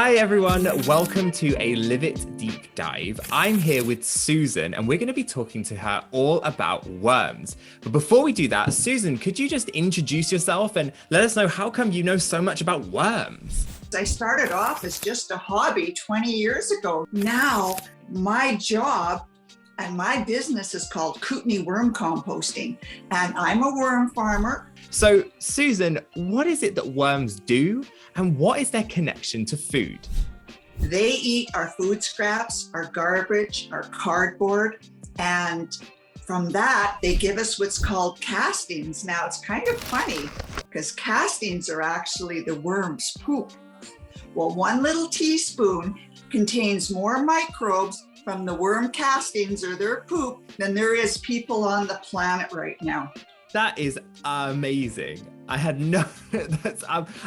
Hi everyone, welcome to a Live It Deep Dive. I'm here with Susan and we're going to be talking to her all about worms. But before we do that, Susan, could you just introduce yourself and let us know how come you know so much about worms? I started off as just a hobby 20 years ago. Now my job and my business is called Kootenai Worm Composting, and I'm a worm farmer. So Susan, what is it that worms do and what is their connection to food? They eat our food scraps, our garbage, our cardboard, and from that, they give us what's called castings. Now, it's kind of funny because castings are actually the worm's poop. Well, 1 little teaspoon contains more microbes from the worm castings or their poop than there is people on the planet right now. That is amazing. I had no,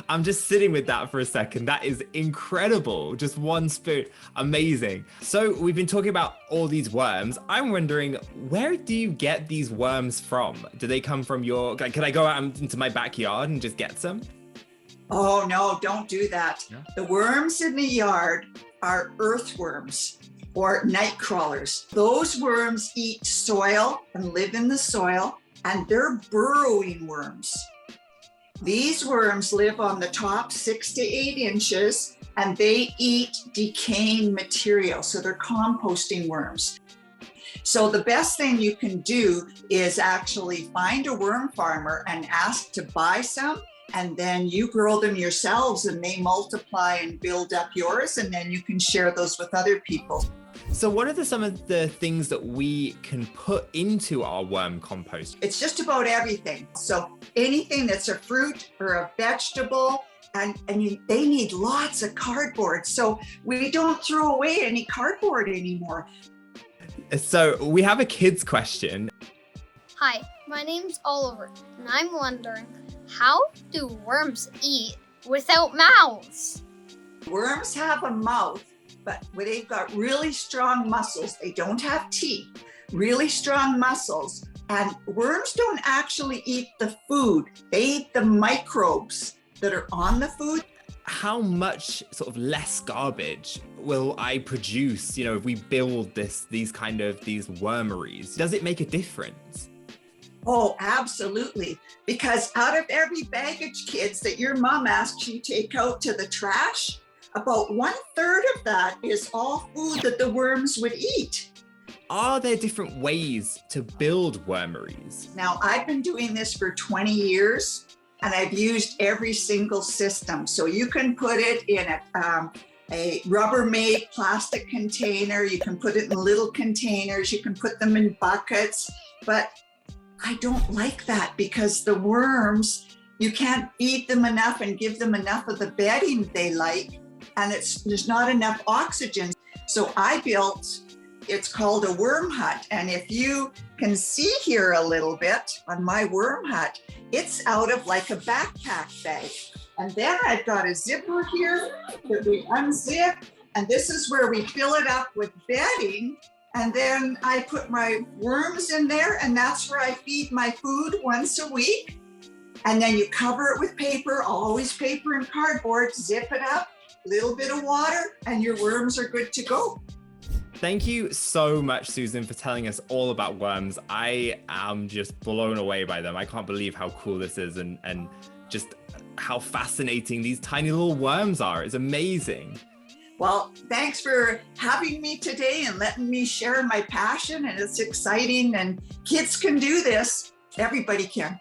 I'm just sitting with that for a second. That is incredible. Just 1 spoon, amazing. So we've been talking about all these worms. I'm wondering, where do you get these worms from? Do they come from can I go out into my backyard and just get some? Oh no, don't do that. No? The worms in the yard are earthworms or night crawlers. Those worms eat soil and live in the soil, and they're burrowing worms. These worms live on the top 6 to 8 inches, and they eat decaying material. So they're composting worms. So the best thing you can do is actually find a worm farmer and ask to buy some, and then you grow them yourselves and they multiply and build up yours, and then you can share those with other people. So what are some of the things that we can put into our worm compost? It's just about everything. So anything that's a fruit or a vegetable, and they need lots of cardboard. So we don't throw away any cardboard anymore. So we have a kid's question. Hi, my name's Oliver, and I'm wondering, how do worms eat without mouths? Worms have a mouth, but they've got really strong muscles. They don't have teeth, really strong muscles. And worms don't actually eat the food. They eat the microbes that are on the food. How much sort of less garbage will I produce, if we build these wormeries? Does it make a difference? Oh, absolutely. Because out of every baggage kids that your mom asks you to take out to the trash, about 1/3 of that is all food that the worms would eat. Are there different ways to build wormeries? Now, I've been doing this for 20 years and I've used every single system. So you can put it in a Rubbermaid plastic container. You can put it in little containers. You can put them in buckets. But I don't like that because the worms, you can't feed them enough and give them enough of the bedding they like. And there's not enough oxygen. So I built, it's called a worm hut. And if you can see here a little bit on my worm hut, it's out of like a backpack bag. And then I've got a zipper here that we unzip. And this is where we fill it up with bedding. And then I put my worms in there, and that's where I feed my food once a week. And then you cover it with paper, always paper and cardboard, zip it up, little bit of water, and your worms are good to go. Thank you so much, Susan, for telling us all about worms. I am just blown away by them. I can't believe how cool this is and just how fascinating these tiny little worms are. It's amazing. Well, thanks for having me today and letting me share my passion, and it's exciting, and kids can do this. Everybody can.